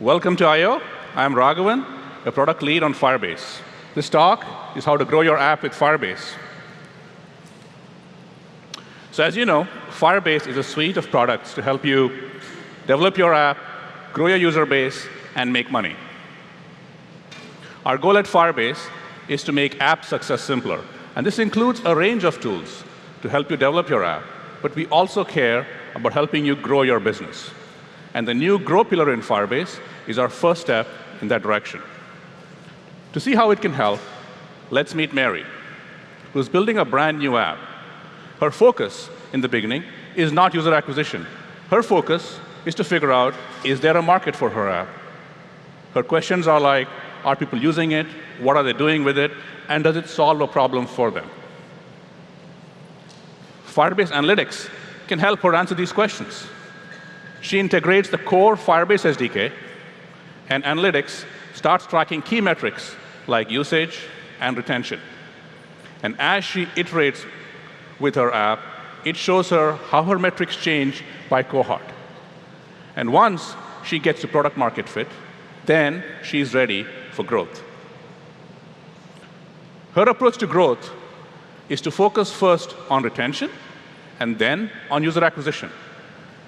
Welcome to I/O. I'm Raghavan, a product lead on Firebase. This talk is how to grow your app with Firebase. So as you know, Firebase is a suite of products to help you develop your app, grow your user base, and make money. Our goal at Firebase is to make app success simpler. And this includes a range of tools to help you develop your app. But we also care about helping you grow your business. And the new Grow pillar in Firebase is our first step in that direction. To see how it can help, let's meet Mary, who's building a brand new app. Her focus in the beginning is not user acquisition. Her focus is to figure out, is there a market for her app? Her questions are like, are people using it? What are they doing with it? And does it solve a problem for them? Firebase Analytics can help her answer these questions. She integrates the core Firebase SDK, and Analytics starts tracking key metrics like usage and retention. And as she iterates with her app, it shows her how her metrics change by cohort. And once she gets to product market fit, then she's ready for growth. Her approach to growth is to focus first on retention and then on user acquisition.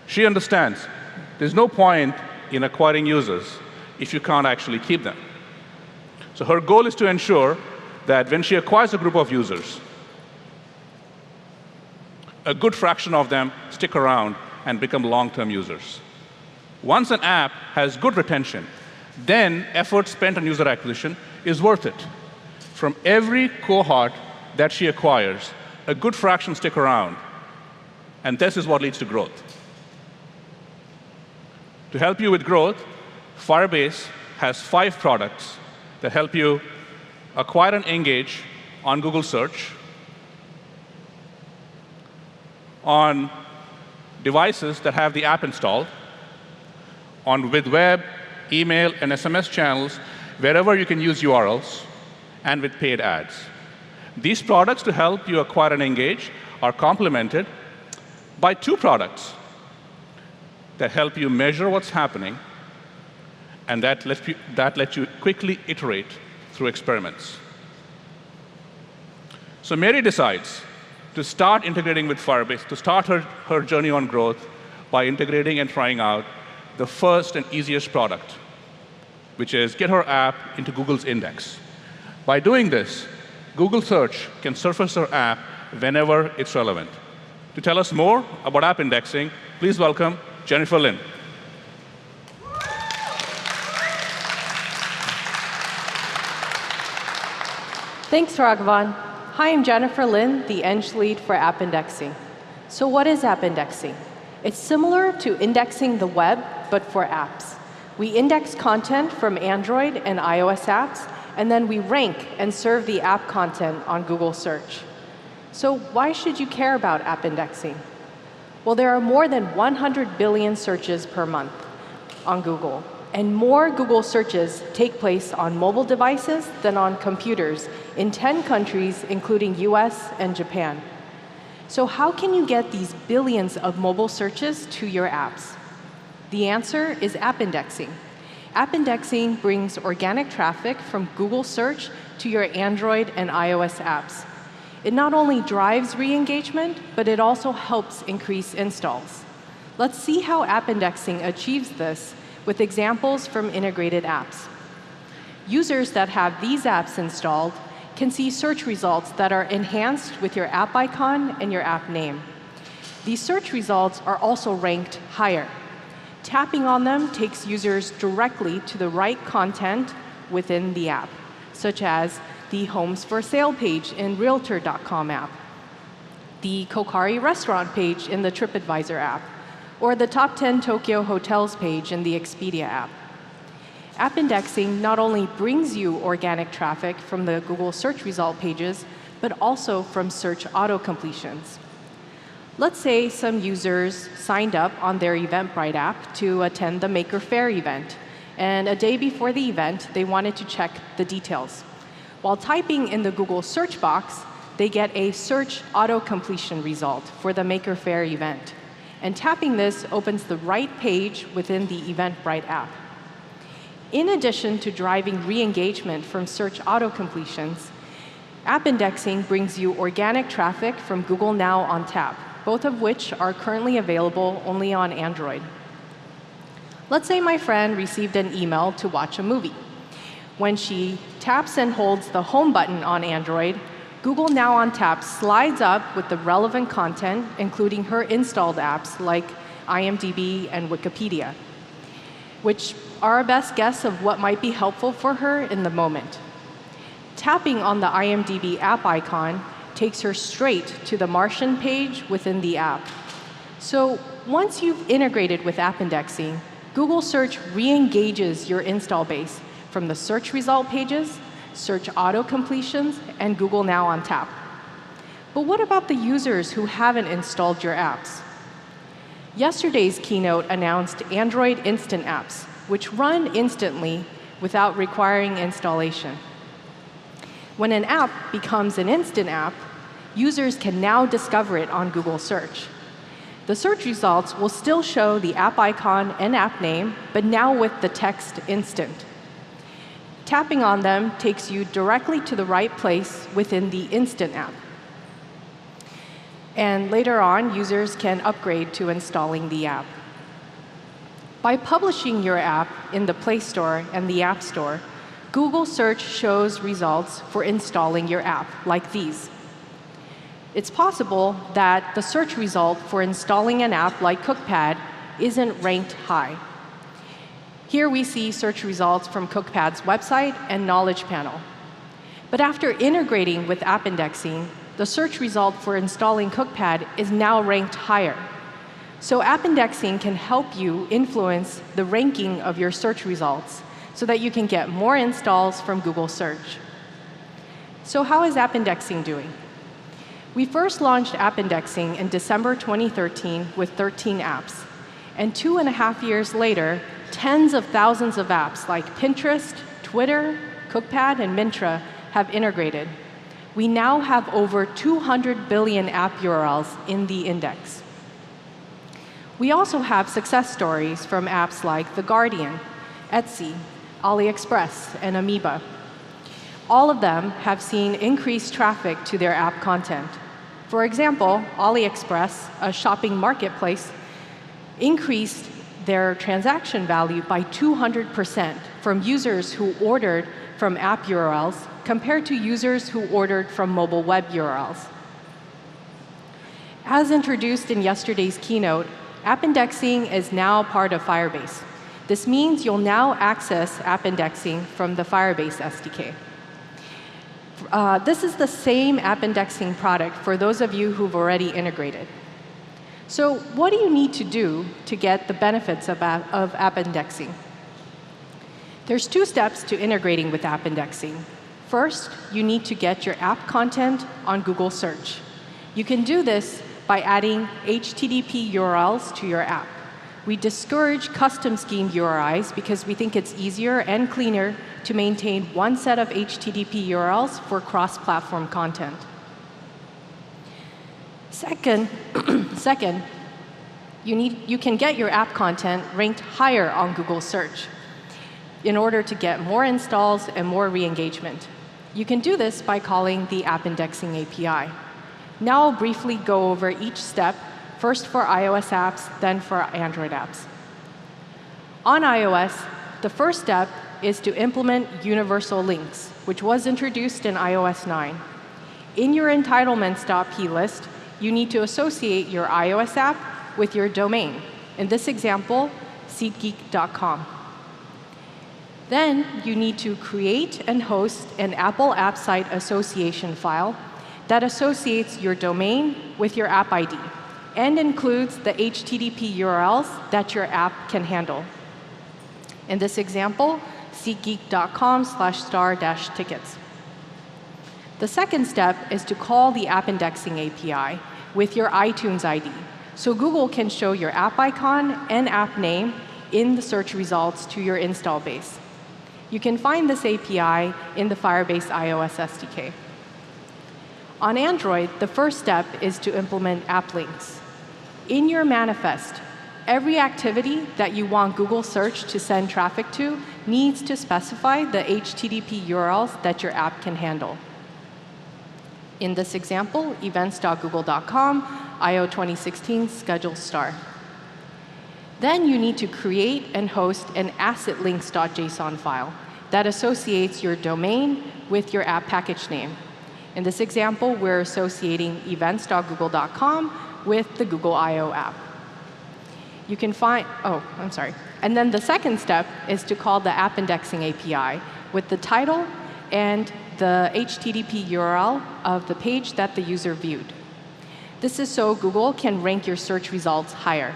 She understands there's no point in acquiring users if you can't actually keep them. So her goal is to ensure that when she acquires a group of users, a good fraction of them stick around and become long-term users. Once an app has good retention, then effort spent on user acquisition is worth it. From every cohort that she acquires, a good fraction stick around. And this is what leads to growth. To help you with growth, Firebase has 5 products that help you acquire and engage on Google Search, on devices that have the app installed, with web, email, and SMS channels, wherever you can use URLs, and with paid ads. These products to help you acquire and engage are complemented by 2 products that help you measure what's happening and that let you quickly iterate through experiments. So Mary decides to start integrating with Firebase, to start her journey on growth by integrating and trying out the first and easiest product, which is get her app into Google's index. By doing this, Google Search can surface her app whenever it's relevant. To tell us more about app indexing, please welcome Jennifer Lin. Thanks, Raghavan. Hi, I'm Jennifer Lin, the Eng lead for app indexing. So what is app indexing? It's similar to indexing the web, but for apps. We index content from Android and iOS apps, and then we rank and serve the app content on Google Search. So why should you care about app indexing? Well, there are more than 100 billion searches per month on Google, and more Google searches take place on mobile devices than on computers in 10 countries, including US and Japan. So how can you get these billions of mobile searches to your apps? The answer is app indexing. App indexing brings organic traffic from Google Search to your Android and iOS apps. It not only drives re-engagement, but it also helps increase installs. Let's see how app indexing achieves this with examples from integrated apps. Users that have these apps installed can see search results that are enhanced with your app icon and your app name. These search results are also ranked higher. Tapping on them takes users directly to the right content within the app, such as the Homes for Sale page in Realtor.com app, the Kokari restaurant page in the TripAdvisor app, or the Top 10 Tokyo Hotels page in the Expedia app. App indexing not only brings you organic traffic from the Google search result pages, but also from search auto-completions. Let's say some users signed up on their Eventbrite app to attend the Maker Faire event, and a day before the event, they wanted to check the details. While typing in the Google search box, they get a search auto-completion result for the Maker Faire event. And tapping this opens the right page within the Eventbrite app. In addition to driving re-engagement from search auto-completions, app indexing brings you organic traffic from Google Now on tap, both of which are currently available only on Android. Let's say my friend received an email to watch a movie. When she taps and holds the Home button on Android, Google Now on tap slides up with the relevant content, including her installed apps like IMDb and Wikipedia, which are our best guess of what might be helpful for her in the moment. Tapping on the IMDb app icon takes her straight to the Martian page within the app. So once you've integrated with app indexing, Google Search re-engages your install base from the search result pages, search auto-completions, and Google Now on tap. But what about the users who haven't installed your apps? Yesterday's keynote announced Android Instant Apps, which run instantly without requiring installation. When an app becomes an instant app, users can now discover it on Google Search. The search results will still show the app icon and app name, but now with the text instant. Tapping on them takes you directly to the right place within the Instant app. And later on, users can upgrade to installing the app. By publishing your app in the Play Store and the App Store, Google Search shows results for installing your app, like these. It's possible that the search result for installing an app like CookPad isn't ranked high. Here we see search results from CookPad's website and Knowledge Panel. But after integrating with app indexing, the search result for installing CookPad is now ranked higher. So app indexing can help you influence the ranking of your search results so that you can get more installs from Google Search. So how is app indexing doing? We first launched app indexing in December 2013 with 13 apps. And 2.5 years later, tens of thousands of apps like Pinterest, Twitter, CookPad, and Myntra have integrated. We now have over 200 billion app URLs in the index. We also have success stories from apps like The Guardian, Etsy, AliExpress, and Amoeba. All of them have seen increased traffic to their app content. For example, AliExpress, a shopping marketplace, increased their transaction value by 200% from users who ordered from app URLs compared to users who ordered from mobile web URLs. As introduced in yesterday's keynote, app indexing is now part of Firebase. This means you'll now access app indexing from the Firebase SDK. This is the same app indexing product for those of you who've already integrated. So what do you need to do to get the benefits of app indexing? There's 2 steps to integrating with app indexing. First, you need to get your app content on Google Search. You can do this by adding HTTP URLs to your app. We discourage custom scheme URIs because we think it's easier and cleaner to maintain one set of HTTP URLs for cross-platform content. Second, you can get your app content ranked higher on Google Search in order to get more installs and more re-engagement. You can do this by calling the App Indexing API. Now I'll briefly go over each step, first for iOS apps, then for Android apps. On iOS, the first step is to implement universal links, which was introduced in iOS 9. In your entitlements.p list, you need to associate your iOS app with your domain. In this example, SeatGeek.com. Then you need to create and host an Apple App Site Association file that associates your domain with your app ID and includes the HTTP URLs that your app can handle. In this example, SeatGeek.com/star-tickets. The second step is to call the App Indexing API with your iTunes ID, so Google can show your app icon and app name in the search results to your install base. You can find this API in the Firebase iOS SDK. On Android, the first step is to implement app links. In your manifest, every activity that you want Google Search to send traffic to needs to specify the HTTP URLs that your app can handle. In this example, events.google.com, IO 2016, schedule star. Then you need to create and host an assetlinks.json file that associates your domain with your app package name. In this example, we're associating events.google.com with the Google I/O app. You can find, And then the second step is to call the app indexing API with the title and the HTTP URL of the page that the user viewed. This is so Google can rank your search results higher.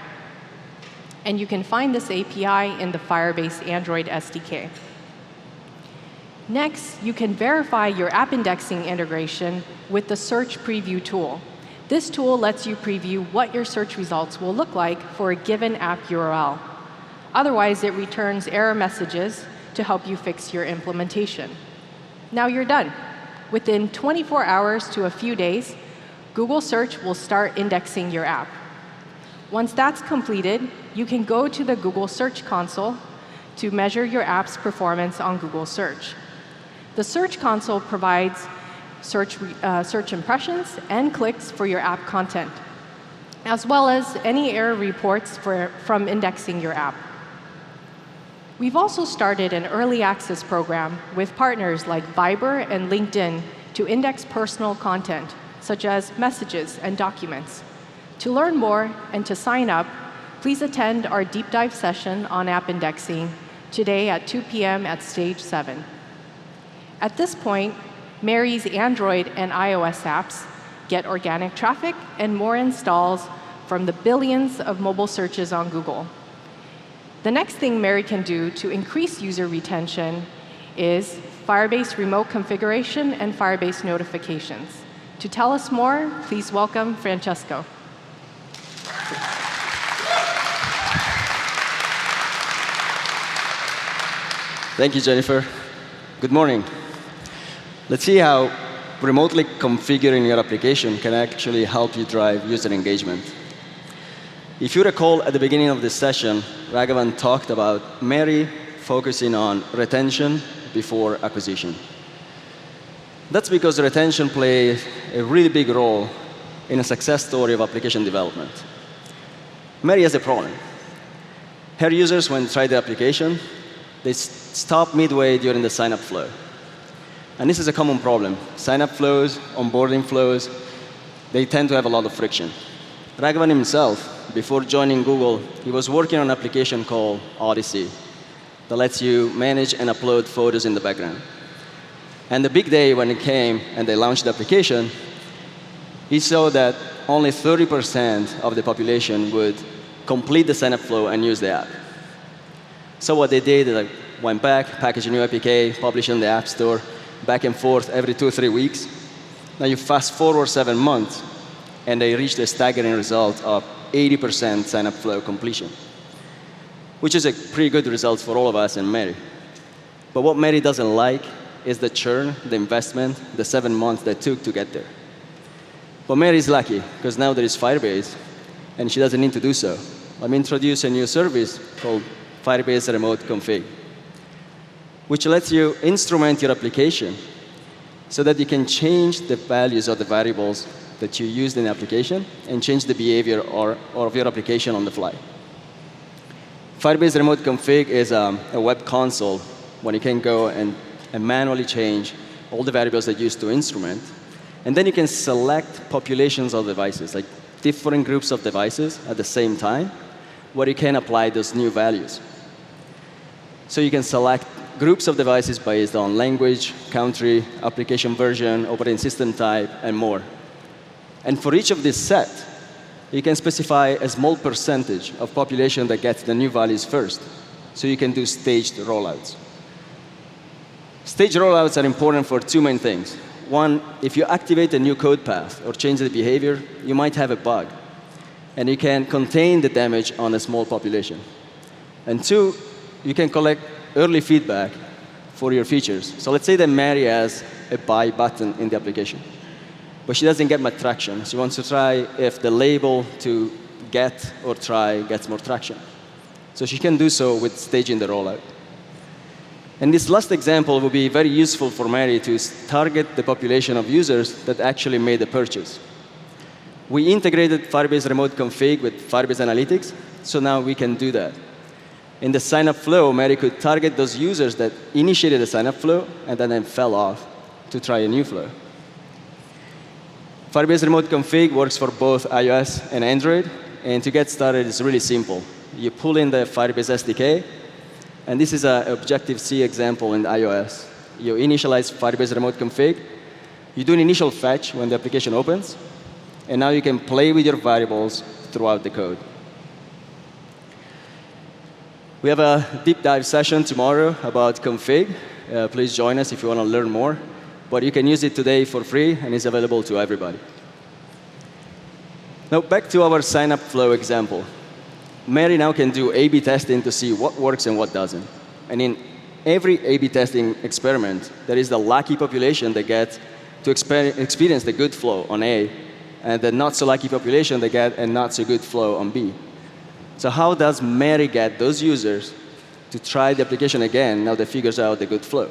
And you can find this API in the Firebase Android SDK. Next, you can verify your app indexing integration with the Search Preview tool. This tool lets you preview what your search results will look like for a given app URL. Otherwise, it returns error messages to help you fix your implementation. Now you're done. Within 24 hours to a few days, Google Search will start indexing your app. Once that's completed, you can go to the Google Search Console to measure your app's performance on Google Search. The Search Console provides search impressions and clicks for your app content, as well as any error reports from indexing your app. We've also started an early access program with partners like Viber and LinkedIn to index personal content, such as messages and documents. To learn more and to sign up, please attend our deep dive session on app indexing today at 2 p.m. at Stage 7. At this point, Mary's Android and iOS apps get organic traffic and more installs from the billions of mobile searches on Google. The next thing Mary can do to increase user retention is Firebase remote configuration and Firebase notifications. To tell us more, please welcome Francesco. Thank you, Jennifer. Good morning. Let's see how remotely configuring your application can actually help you drive user engagement. If you recall, at the beginning of this session, Raghavan talked about Mary focusing on retention before acquisition. That's because retention plays a really big role in a success story of application development. Mary has a problem. Her users, when they try the application, they stop midway during the sign-up flow. And this is a common problem. Sign-up flows, onboarding flows, they tend to have a lot of friction. Raghavan himself, before joining Google, he was working on an application called Odyssey that lets you manage and upload photos in the background. And the big day when it came and they launched the application, he saw that only 30% of the population would complete the sign-up flow and use the app. So what they did, they went back, packaged a new APK, published it in the App Store, back and forth every 2 or 3 weeks. Now you fast forward 7 months, and they reached a staggering result of 80% sign-up flow completion, which is a pretty good result for all of us and Mary. But what Mary doesn't like is the churn, the investment, the 7 months that took to get there. But Mary's lucky, because now there is Firebase, and she doesn't need to do so. Let me introduce a new service called Firebase Remote Config, which lets you instrument your application so that you can change the values of the variables that you used in the application and change the behavior of your application on the fly. Firebase Remote Config is a web console when you can go and manually change all the variables that you used to instrument. And then you can select populations of devices, like different groups of devices at the same time, where you can apply those new values. So you can select groups of devices based on language, country, application version, operating system type, and more. And for each of these sets, you can specify a small percentage of population that gets the new values first, so you can do staged rollouts. Staged rollouts are important for 2 main things. One, if you activate a new code path or change the behavior, you might have a bug, and you can contain the damage on a small population. And 2, you can collect early feedback for your features. So let's say that Mary has a buy button in the application, but she doesn't get much traction. She wants to try if the label to get or try gets more traction. So she can do so with staging the rollout. And this last example will be very useful for Mary to target the population of users that actually made the purchase. We integrated Firebase Remote Config with Firebase Analytics, so now we can do that. In the sign-up flow, Mary could target those users that initiated the sign-up flow and then fell off to try a new flow. Firebase Remote Config works for both iOS and Android, and to get started, it's really simple. You pull in the Firebase SDK, and this is an Objective-C example in iOS. You initialize Firebase Remote Config, you do an initial fetch when the application opens, and now you can play with your variables throughout the code. We have a deep dive session tomorrow about config. Please join us if you want to learn more. But you can use it today for free, and it's available to everybody. Now, back to our sign-up flow example. Mary now can do A/B testing to see what works and what doesn't. And in every A/B testing experiment, there is the lucky population that gets to experience the good flow on A, and the not-so-lucky population that get a not-so-good flow on B. So how does Mary get those users to try the application again now that figures out the good flow?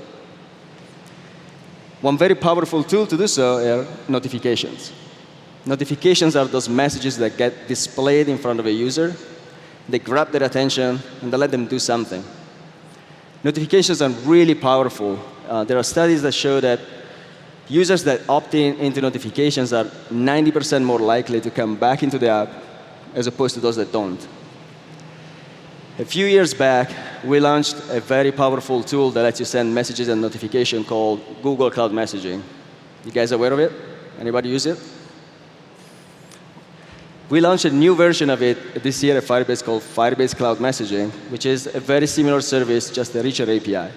One very powerful tool to do so are notifications. Notifications are those messages that get displayed in front of a user. They grab their attention, and they let them do something. Notifications are really powerful. There are studies that show that users that opt into notifications are 90% more likely to come back into the app as opposed to those that don't. A few years back, we launched a very powerful tool that lets you send messages and notifications called Google Cloud Messaging. You guys aware of it? Anybody use it? We launched a new version of it this year at Firebase called Firebase Cloud Messaging, which is a very similar service, just a richer API.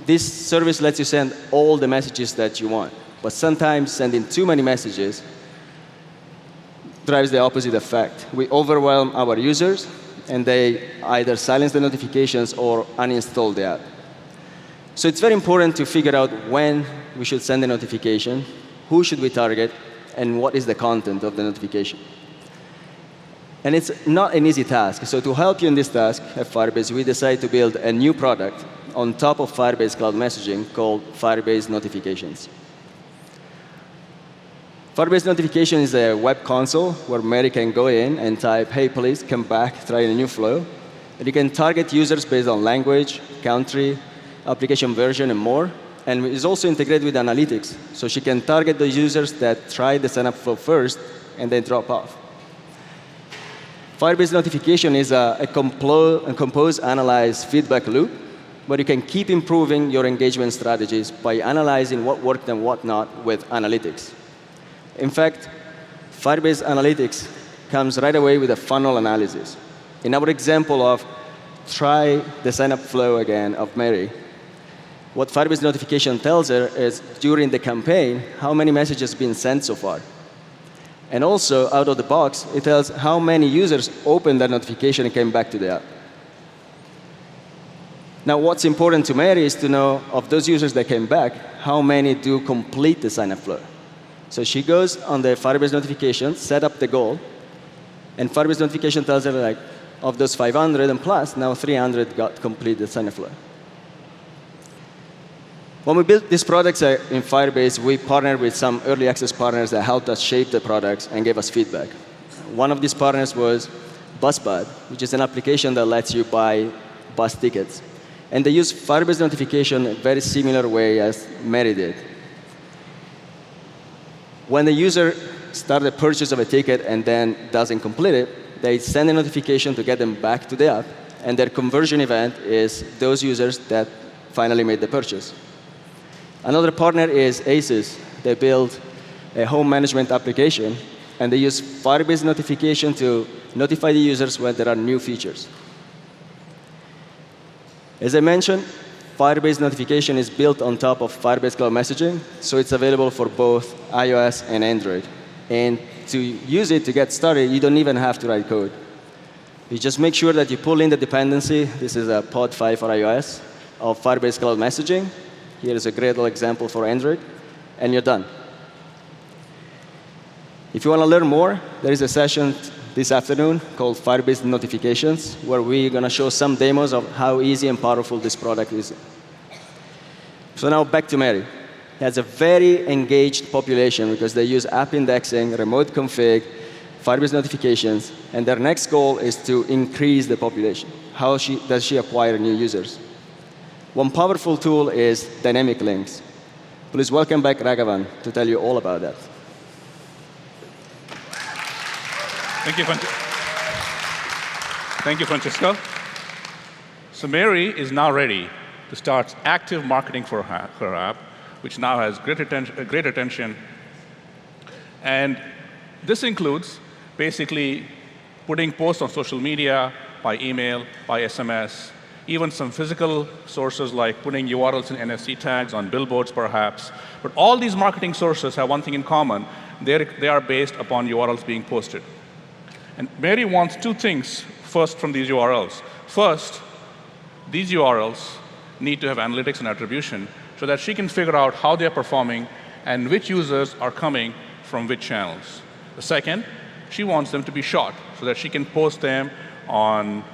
This service lets you send all the messages that you want. But sometimes sending too many messages drives the opposite effect. We overwhelm our users, and they either silence the notifications or uninstall the app. So it's very important to figure out when we should send a notification, who should we target, and what is the content of the notification. And it's not an easy task. So to help you in this task at Firebase, we decided to build a new product on top of Firebase Cloud Messaging called Firebase Notifications. Firebase Notification is a web console where Mary can go in and type, hey, please come back, try a new flow. And you can target users based on language, country, application version, and more. And it's also integrated with analytics. So she can target the users that try the sign-up flow first and then drop off. Firebase Notification is a compose, analyze, feedback loop, where you can keep improving your engagement strategies by analyzing what worked and what not with analytics. In fact, Firebase Analytics comes right away with a funnel analysis. In our example of try the sign-up flow again of Mary, what Firebase Notification tells her is during the campaign, how many messages have been sent so far. And also, out of the box, it tells how many users opened that notification and came back to the app. Now, what's important to Mary is to know of those users that came back, how many do complete the sign-up flow. So she goes on the Firebase Notification, set up the goal, and Firebase Notification tells her, like, of those 500 and plus, now 300 got complete the sign-up flow. When we built these products in Firebase, we partnered with some early access partners that helped us shape the products and gave us feedback. One of these partners was BusBud, which is an application that lets you buy bus tickets. And they use Firebase Notification in a very similar way as Mary did. When the user starts the purchase of a ticket and then doesn't complete it, they send a notification to get them back to the app, and their conversion event is those users that finally made the purchase. Another partner is Aces. They build a home management application, and they use Firebase Notification to notify the users when there are new features. As I mentioned, Firebase Notification is built on top of Firebase Cloud Messaging, so it's available for both iOS and Android. And to use it to get started, you don't even have to write code. You just make sure that you pull in the dependency. This is a pod 5 for iOS of Firebase Cloud Messaging. Here is a great little example for Android, and you're done. If you want to learn more, there is a session this afternoon called Firebase Notifications, where we're going to show some demos of how easy and powerful this product is. So now back to Mary. He has a very engaged population because they use app indexing, remote config, Firebase notifications, and their next goal is to increase the population. How does she acquire new users? One powerful tool is dynamic links. Please welcome back Raghavan to tell you all about that. Thank you, Francisco. So Mary is now ready to start active marketing for her app, which now has great attention. And this includes basically putting posts on social media, by email, by SMS, even some physical sources like putting URLs and NFC tags on billboards, perhaps. But all these marketing sources have one thing in common. They are based upon URLs being posted. And Mary wants two things first from these URLs. First, these URLs need to have analytics and attribution so that she can figure out how they're performing and which users are coming from which channels. The second, she wants them to be short so that she can post them on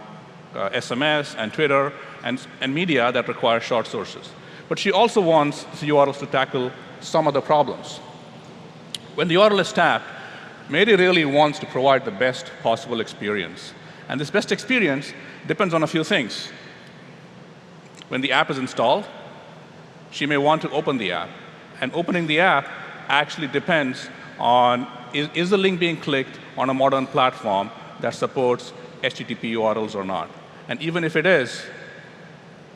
SMS and Twitter and media that require short sources. But she also wants the URLs to tackle some of the problems. When the URL is tapped, Mary really wants to provide the best possible experience. And this best experience depends on a few things. When the app is installed, she may want to open the app. And opening the app actually depends on, is the link being clicked on a modern platform that supports HTTP URLs or not? And even if it is,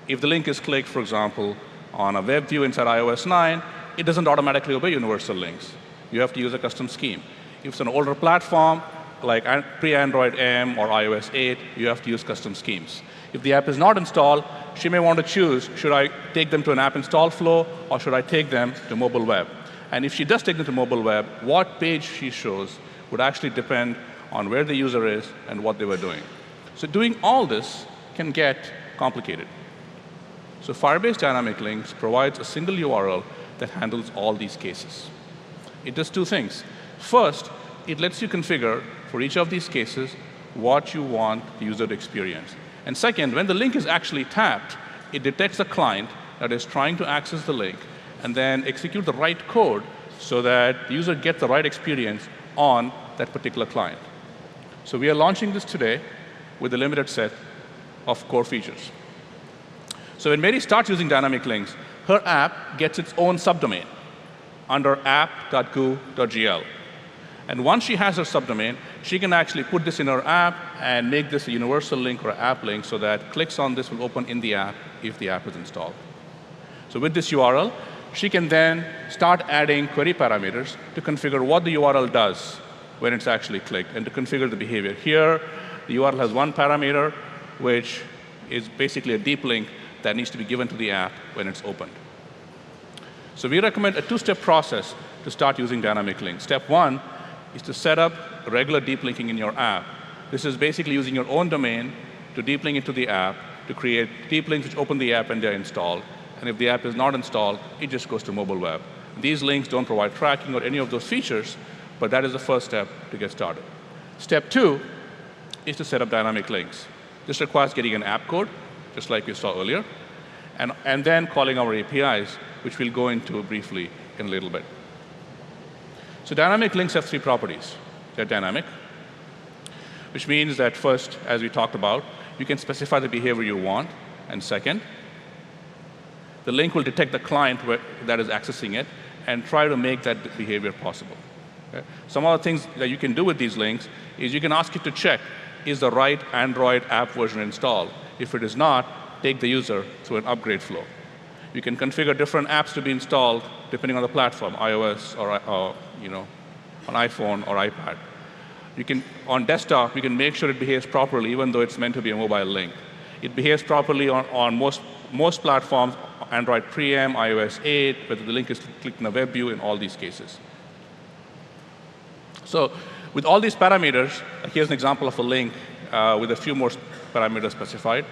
if the link is clicked, for example, on a web view inside iOS 9, it doesn't automatically obey universal links. You have to use a custom scheme. If it's an older platform, like pre-Android M or iOS 8, you have to use custom schemes. If the app is not installed, she may want to choose, should I take them to an app install flow, or should I take them to mobile web? And if she does take them to mobile web, what page she shows would actually depend on where the user is and what they were doing. So doing all this can get complicated. So Firebase Dynamic Links provides a single URL that handles all these cases. It does two things. First, it lets you configure for each of these cases what you want the user to experience. And second, when the link is actually tapped, it detects a client that is trying to access the link and then execute the right code so that the user gets the right experience on that particular client. So we are launching this today with a limited set of core features. So when Mary starts using dynamic links, her app gets its own subdomain under app.goo.gl. And once she has her subdomain, she can actually put this in her app and make this a universal link or app link so that clicks on this will open in the app if the app is installed. So with this URL, she can then start adding query parameters to configure what the URL does when it's actually clicked and to configure the behavior. Here, the URL has one parameter, which is basically a deep link that needs to be given to the app when it's opened. So we recommend a two-step process to start using dynamic links. Step one is to set up regular deep linking in your app. This is basically using your own domain to deep link into the app to create deep links which open the app and they're installed. And if the app is not installed, it just goes to mobile web. These links don't provide tracking or any of those features, but that is the first step to get started. Step two is to set up dynamic links. This requires getting an app code, just like we saw earlier, and then calling our APIs, which we'll go into briefly in a little bit. So dynamic links have three properties. They're dynamic, which means that first, as we talked about, you can specify the behavior you want, and second, the link will detect the client that is accessing it and try to make that behavior possible. Okay? Some other things that you can do with these links is you can ask it to check, is the right Android app version installed? If it is not, take the user through an upgrade flow. You can configure different apps to be installed depending on the platform, iOS or on iPhone or iPad. You can, on desktop, you can make sure it behaves properly even though it's meant to be a mobile link. It behaves properly on most platforms, Android pre-M, iOS 8, whether the link is clicked in a web view in all these cases. So with all these parameters, here's an example of a link with a few more parameters specified.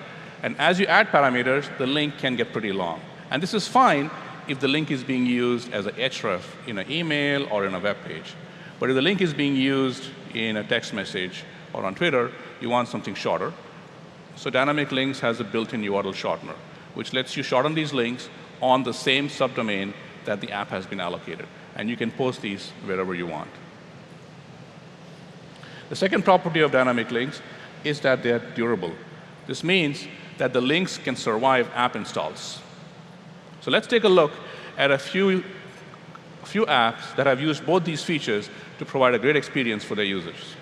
And as you add parameters, the link can get pretty long. And this is fine if the link is being used as an href in an email or in a web page. But if the link is being used in a text message or on Twitter, you want something shorter. So dynamic links has a built-in URL shortener, which lets you shorten these links on the same subdomain that the app has been allocated. And you can post these wherever you want. The second property of dynamic links is that they are durable. This means that the links can survive app installs. So let's take a look at a few apps that have used both these features to provide a great experience for their users.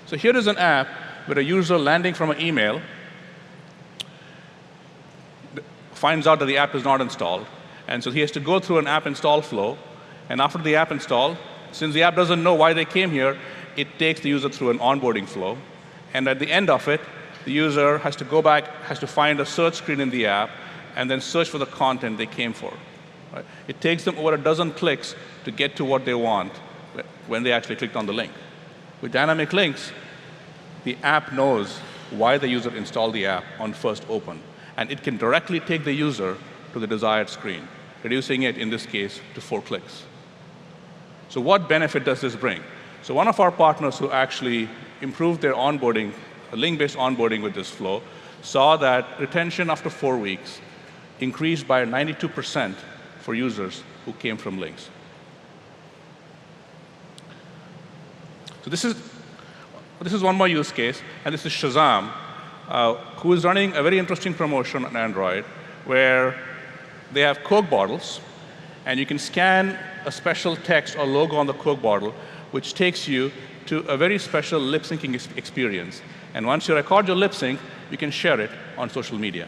So here is an app where a user landing from an email finds out that the app is not installed. And so he has to go through an app install flow. And after the app install, since the app doesn't know why they came here, it takes the user through an onboarding flow. And at the end of it, the user has to go back, has to find a search screen in the app, and then search for the content they came for. Right? It takes them over a dozen clicks to get to what they want when they actually clicked on the link. With dynamic links, the app knows why the user installed the app on first open, and it can directly take the user to the desired screen, reducing it, in this case, to 4 clicks. So what benefit does this bring? So one of our partners who actually improved their onboarding, link-based onboarding with this flow, saw that retention after 4 weeks increased by 92% for users who came from links. So this is one more use case, and this is Shazam, who is running a very interesting promotion on Android where they have Coke bottles, and you can scan a special text or logo on the Coke bottle, which takes you to a very special lip syncing experience. And once you record your lip sync, you can share it on social media.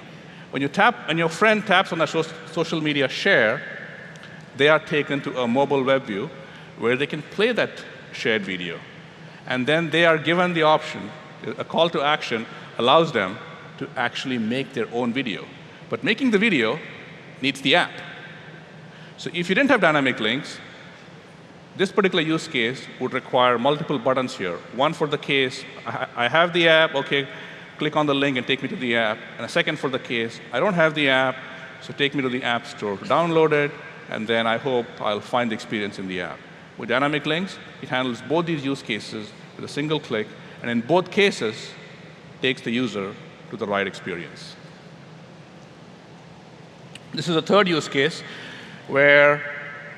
When you tap and your friend taps on the social media share, they are taken to a mobile web view where they can play that shared video. And then they are given the option, a call to action allows them to actually make their own video. But making the video needs the app. So if you didn't have dynamic links, this particular use case would require multiple buttons here. One for the case, I have the app, OK, click on the link and take me to the app. And a second for the case, I don't have the app, so take me to the App Store to download it, and then I hope I'll find the experience in the app. With dynamic links, it handles both these use cases with a single click, and in both cases, takes the user to the right experience. This is a third use case where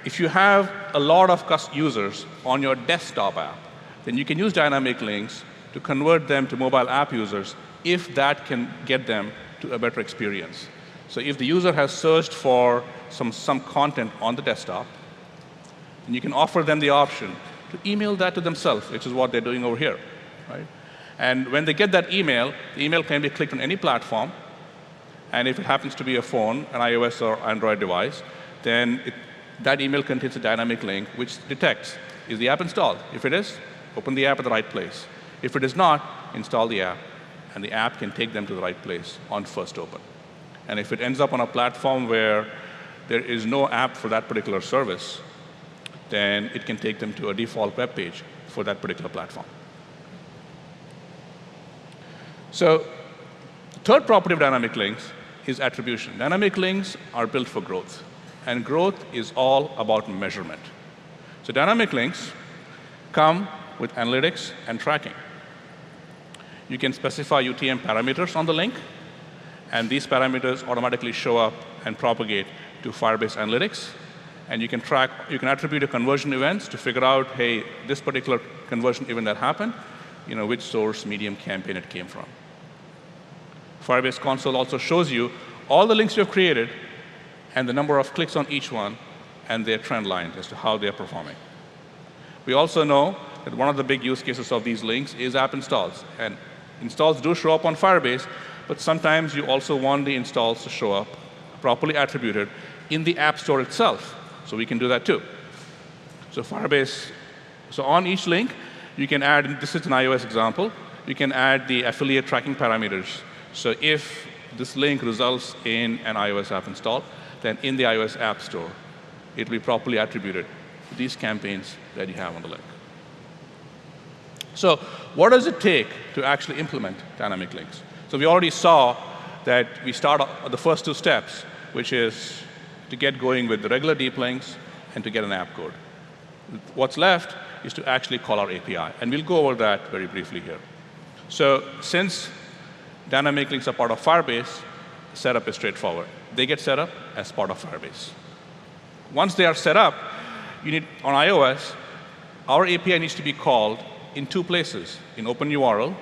if you have a lot of users on your desktop app, then you can use dynamic links to convert them to mobile app users if that can get them to a better experience. So if the user has searched for some content on the desktop, then you can offer them the option to email that to themselves, which is what they're doing over here. Right? And when they get that email, the email can be clicked on any platform. And if it happens to be a phone, an iOS or Android device, then that email contains a dynamic link which detects, is the app installed? If it is, open the app at the right place. If it is not, install the app, and the app can take them to the right place on first open. And if it ends up on a platform where there is no app for that particular service, then it can take them to a default web page for that particular platform. So the third property of dynamic links is attribution. Dynamic links are built for growth, and growth is all about measurement. So dynamic links come with analytics and tracking. You can specify UTM parameters on the link, and these parameters automatically show up and propagate to Firebase Analytics. And you can attribute a conversion events to figure out, hey, this particular conversion event that happened, which source, medium, campaign it came from. Firebase Console also shows you all the links you have created and the number of clicks on each one and their trend lines as to how they are performing. We also know that one of the big use cases of these links is app installs. And installs do show up on Firebase, but sometimes you also want the installs to show up properly attributed in the App Store itself. So we can do that too. So on each link, you can add, this is an iOS example, you can add the affiliate tracking parameters. So if this link results in an iOS app install, then in the iOS App Store, it will be properly attributed to these campaigns that you have on the link. So what does it take to actually implement dynamic links? So we already saw that we start the first 2 steps, which is to get going with the regular deep links and to get an app code. What's left is to actually call our API. And we'll go over that very briefly here. So since dynamic links are part of Firebase, setup is straightforward. They get set up as part of Firebase. Once they are set up, you need, on iOS, our API needs to be called in two places, in OpenURL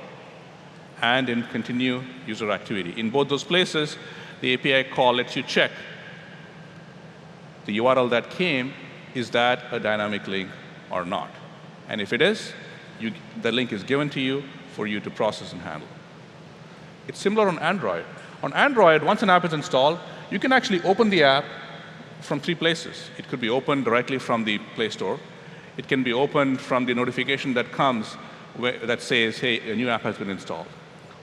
and in continue user activity. In both those places, the API call lets you check the URL that came, is that a dynamic link or not? And if it is, the link is given to you for you to process and handle. It's similar on Android. On Android, once an app is installed, you can actually open the app from three places. It could be opened directly from the Play Store. It can be opened from the notification that comes that says, hey, a new app has been installed.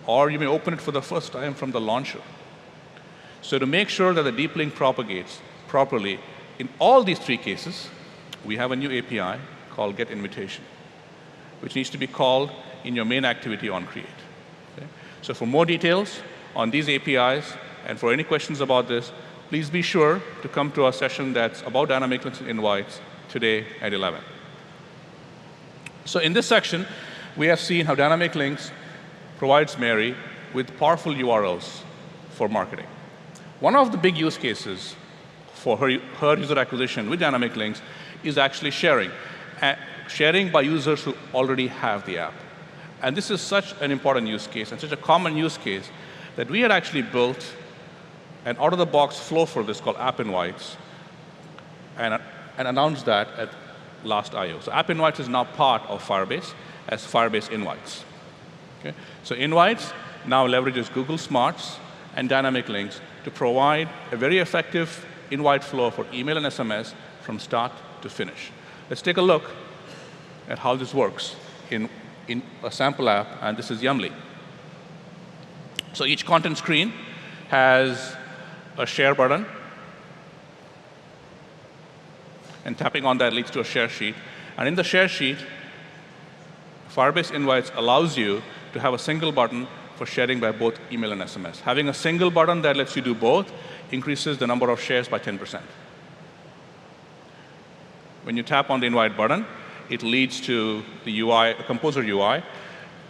Or you may open it for the first time from the launcher. So to make sure that the deep link propagates properly, in all these three cases, we have a new API called getInvitation, which needs to be called in your main activity on create. Okay? So for more details on these APIs and for any questions about this, please be sure to come to our session that's about dynamic links and invites today at 11. So in this section, we have seen how dynamic links provides Mary with powerful URLs for marketing. One of the big use cases for her user acquisition with dynamic links is actually sharing. Sharing by users who already have the app. And this is such an important use case and such a common use case that we had actually built an out-of-the-box flow for this called App Invites and announced that at last I/O. So App Invites is now part of Firebase as Firebase Invites. Okay? So Invites now leverages Google Smarts and dynamic links to provide a very effective invite flow for email and SMS from start to finish. Let's take a look at how this works in a sample app, and this is Yumly. So each content screen has a share button, and tapping on that leads to a share sheet. And in the share sheet, Firebase Invites allows you to have a single button for sharing by both email and SMS. Having a single button that lets you do both increases the number of shares by 10%. When you tap on the invite button, it leads to the UI, a Composer UI.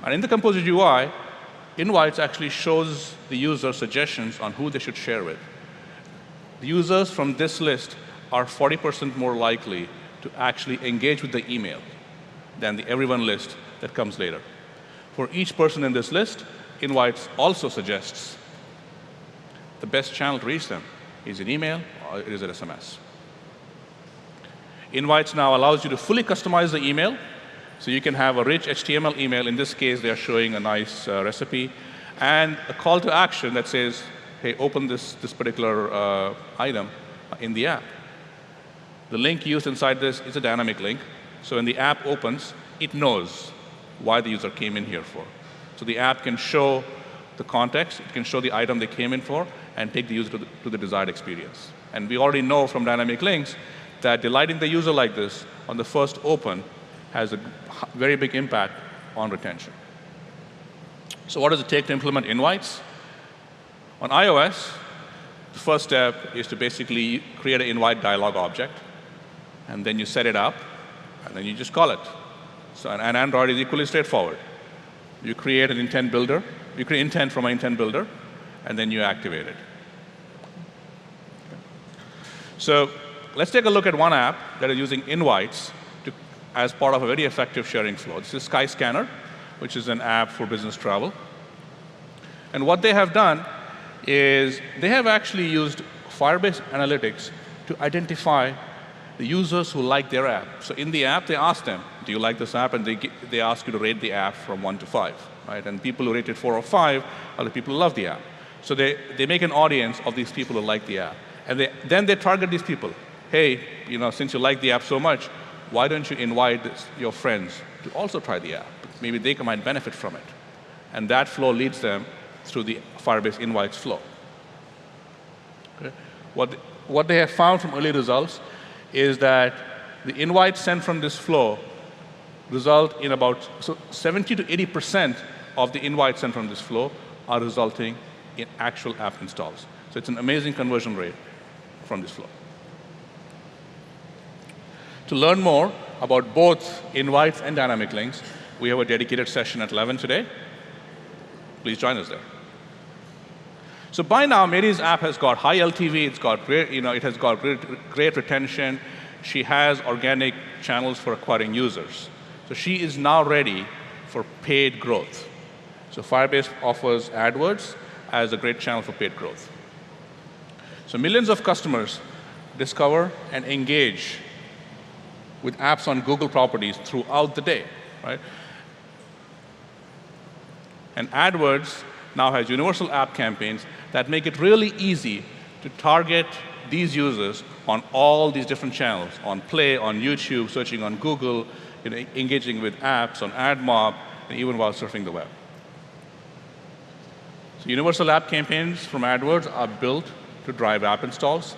And in the Composer UI, Invites actually shows the user suggestions on who they should share with. The users from this list are 40% more likely to actually engage with the email than the everyone list that comes later. For each person in this list, Invites also suggests the best channel to reach them. Is it email or is it SMS? Invites now allows you to fully customize the email. So you can have a rich HTML email. In this case, they're showing a nice recipe. And a call to action that says, hey, open this particular item in the app. The link used inside this is a dynamic link. So when the app opens, it knows why the user came in here for. So the app can show the context, it can show the item they came in for, and take the user to the desired experience. And we already know from dynamic links that delighting the user like this on the first open has a very big impact on retention. So what does it take to implement invites? On iOS, the first step is to basically create an invite dialog object, and then you set it up, and then you just call it. So, and Android is equally straightforward. You create an intent builder, you create intent from an intent builder, and then you activate it. So let's take a look at one app that is using invites as part of a very effective sharing flow. This is Skyscanner, which is an app for business travel. And what they have done is they have actually used Firebase Analytics to identify the users who like their app. So in the app, they ask them, do you like this app? And they ask you to rate the app from 1 to 5. Right? And people who rate it 4 or 5 are the people who love the app. So they make an audience of these people who like the app. And then they target these people. Hey, since you like the app so much, why don't you invite your friends to also try the app? Maybe they might benefit from it. And that flow leads them through the Firebase Invites flow. Okay? What they have found from early results is that the invites sent from this flow result in about 70 to 80% of the invites sent from this flow are resulting in actual app installs. So it's an amazing conversion rate from this flow. To learn more, about both invites and dynamic links, we have a dedicated session at 11 today. Please join us there. So by now, Mary's app has got high LTV. It's got great, it has got great retention. She has organic channels for acquiring users. So she is now ready for paid growth. So Firebase offers AdWords as a great channel for paid growth. So millions of customers discover and engage with apps on Google properties throughout the day, right? And AdWords now has universal app campaigns that make it really easy to target these users on all these different channels, on Play, on YouTube, searching on Google, engaging with apps, on AdMob, and even while surfing the web. So universal app campaigns from AdWords are built to drive app installs.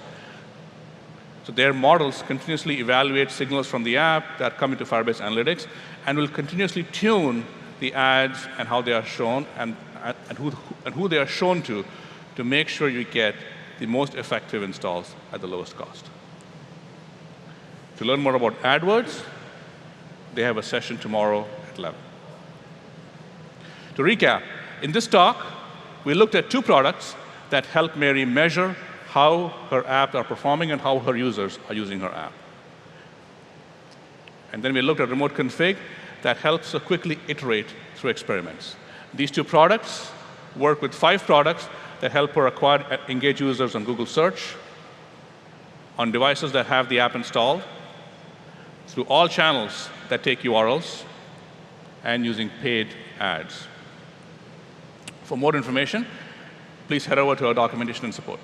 So their models continuously evaluate signals from the app that come into Firebase Analytics and will continuously tune the ads and how they are shown and who they are shown to make sure you get the most effective installs at the lowest cost. To learn more about AdWords, they have a session tomorrow at 11. To recap, in this talk, we looked at two products that help Mary measure how her apps are performing and how her users are using her app. And then we looked at remote config that helps her quickly iterate through experiments. These two products work with 5 products that help her acquire, engage users on Google Search, on devices that have the app installed, through all channels that take URLs, and using paid ads. For more information, please head over to our documentation and support.